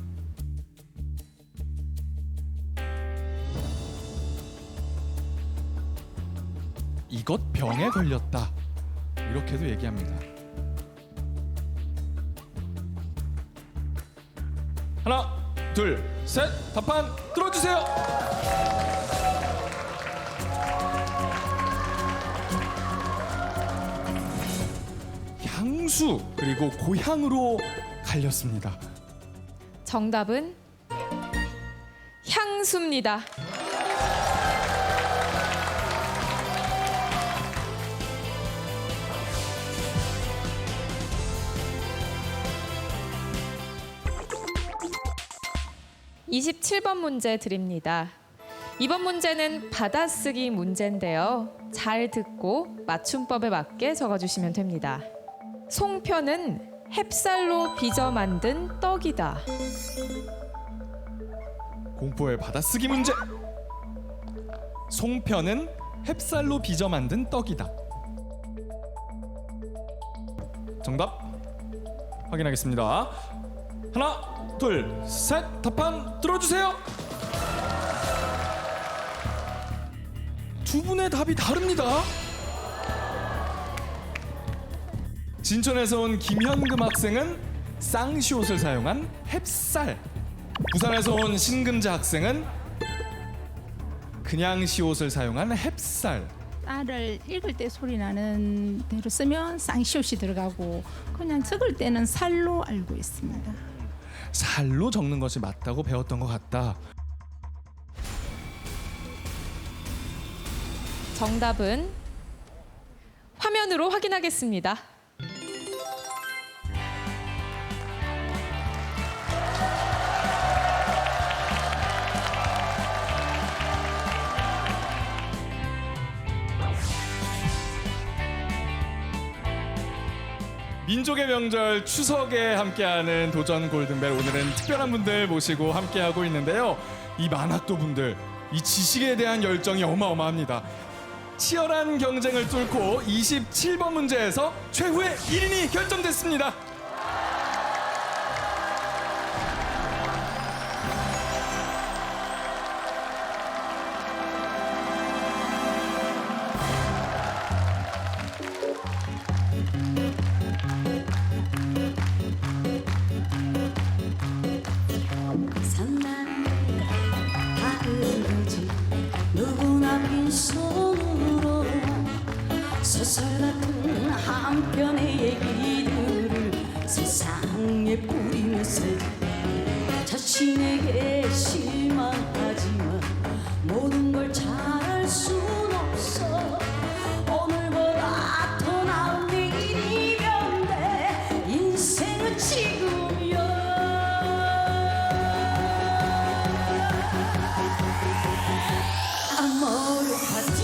이것 병에 걸렸다. 이렇게도 얘기합니다. 하나, 둘, 셋. 답판 들어주세요. 향수 그리고 고향으로 갈렸습니다. 정답은 향수입니다. (27번) 문제 드립니다. 이번 문제는 받아쓰기 문제인데요. 잘 듣고 맞춤법에 맞게 적어주시면 됩니다. 송편은 햅쌀로 빚어 만든 떡이다. 공포의 받아쓰기 문제. 송편은 햅쌀로 빚어 만든 떡이다. 정답 확인하겠습니다. 하나, 둘, 셋. 답판 들어주세요. 두 분의 답이 다릅니다. 진천에서 온 김현금 학생은 쌍시옷을 사용한 햅쌀. 부산에서 온 신금자 학생은 그냥 시옷을 사용한 햅쌀. 딸을 읽을 때 소리 나는 대로 쓰면 쌍시옷이 들어가고 그냥 적을 때는 살로 알고 있습니다. 살로 적는 것이 맞다고 배웠던 것 같다. 정답은 화면으로 확인하겠습니다. 민족의 명절 추석에 함께하는 도전 골든벨, 오늘은 특별한 분들 모시고 함께하고 있는데요. 이 만학도 분들, 이 지식에 대한 열정이 어마어마합니다. 치열한 경쟁을 뚫고 27번 문제에서 최후의 1인이 결정됐습니다. 남편의 얘기들을 세상에 뿌리면서 자신에게 실망하지만 모든 걸 잘할 순 없어. 오늘보다 더 나은 내일이면 돼. 인생은 지금이야. 아모르 파티.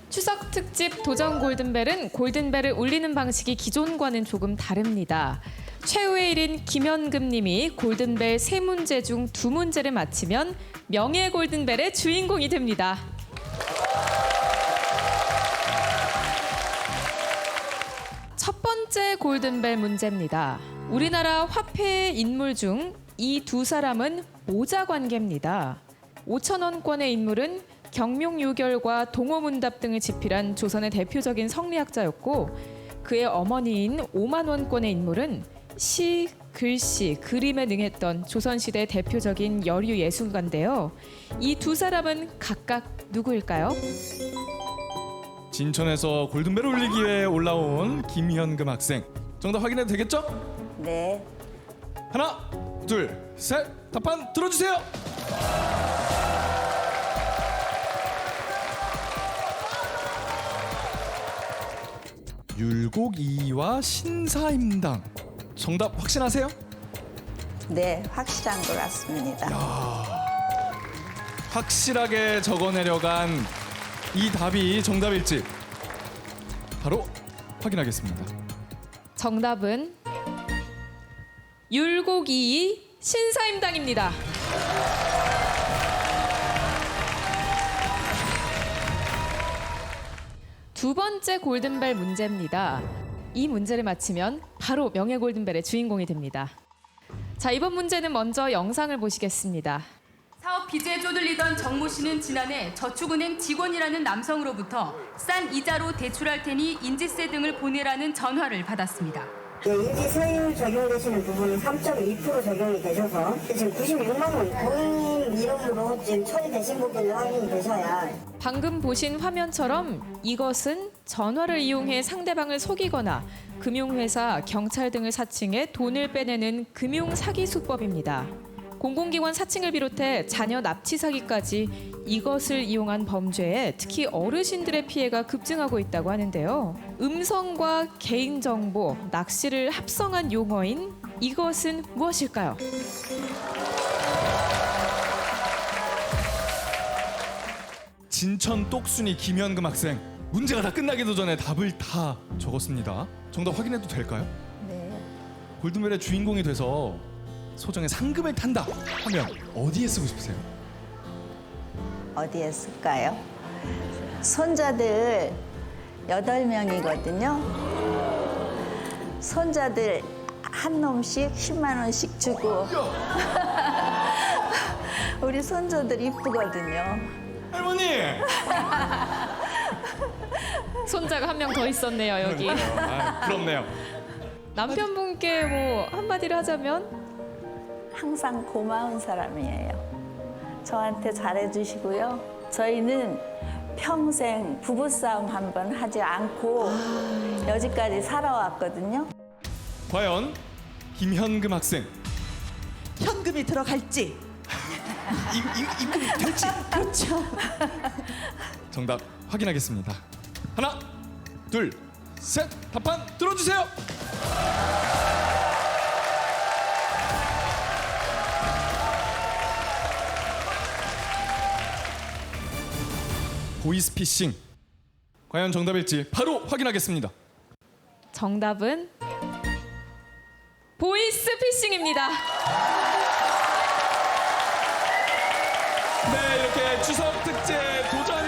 추석 특집 도전 골든벨은 골든벨을 울리는 방식이 기존과는 조금 다릅니다. 최후의 1인 김현금 님이 골든벨 3문제 중 2문제를 맞히면 명예 골든벨의 주인공이 됩니다. 첫 번째 골든벨 문제입니다. 우리나라 화폐의 인물 중 이 두 사람은 모자 관계입니다. 5,000원권의 인물은 경명유결과 동호문답 등을 집필한 조선의 대표적인 성리학자였고 그의 어머니인 5만 원권의 인물은 시, 글씨, 그림에 능했던 조선시대 대표적인 여류 예술가인데요. 이 두 사람은 각각 누구일까요? 진천에서 골든벨을 울리기 위해 올라온 김현금 학생. 정답 확인해도 되겠죠? 네. 하나, 둘, 셋. 답판 들어주세요. 율곡이와 신사임당. 정답 확신하세요? 네, 확실한 것 같습니다. 확실하게 적어내려간 이 답이 정답일지 바로 확인하겠습니다. 정답은 율곡이 신사임당입니다. 두 번째 골든벨 문제입니다. 이 문제를 맞히면 바로 명예 골든벨의 주인공이 됩니다. 자, 이번 문제는 먼저 영상을 보시겠습니다. 사업 빚에 쪼들리던 정모 씨는 지난해 저축은행 직원이라는 남성으로부터 싼 이자로 대출할 테니 인지세 등을 보내라는 전화를 받았습니다. 인지 세율 적용되시는 부분이 3.2% 적용이 되셔서 지금 96만 원 본인 이름으로 지금 처리되신 분들이 확인이 되셔야. 방금 보신 화면처럼 이것은 전화를 이용해 상대방을 속이거나 금융회사, 경찰 등을 사칭해 돈을 빼내는 금융 사기 수법입니다. 공공기관 사칭을 비롯해 자녀 납치 사기까지 이것을 이용한 범죄에 특히 어르신들의 피해가 급증하고 있다고 하는데요. 음성과 개인정보, 낚시를 합성한 용어인 이것은 무엇일까요? 진천 똑순이 김현금 학생. 문제가 다 끝나기도 전에 답을 다 적었습니다. 정답 확인해도 될까요? 네. 골든벨의 주인공이 돼서 소정의 상금을 탄다 하면 어디에 쓰고 싶으세요? 어디에 쓸까요? 손자들 8명이거든요. 손자들 한 놈씩 10만 원씩 주고 우리 손자들 이쁘거든요. 할머니! 손자가 한 명 더 있었네요, 여기. 부럽네요. 남편분께 뭐 한마디를 하자면? 항상 고마운 사람이에요. 저한테 잘해주시고요. 저희는 평생 부부싸움 한 번 하지 않고 여기까지 살아왔거든요. 과연 김현금 학생 현금이 들어갈지 입금이 될지 그렇죠. 정답 확인하겠습니다. 하나, 둘, 셋. 답판 들어주세요. 보이스피싱. 과연 정답일지 바로 확인하겠습니다. 정답은 보이스피싱입니다. 네, 이렇게 추석 특제 도전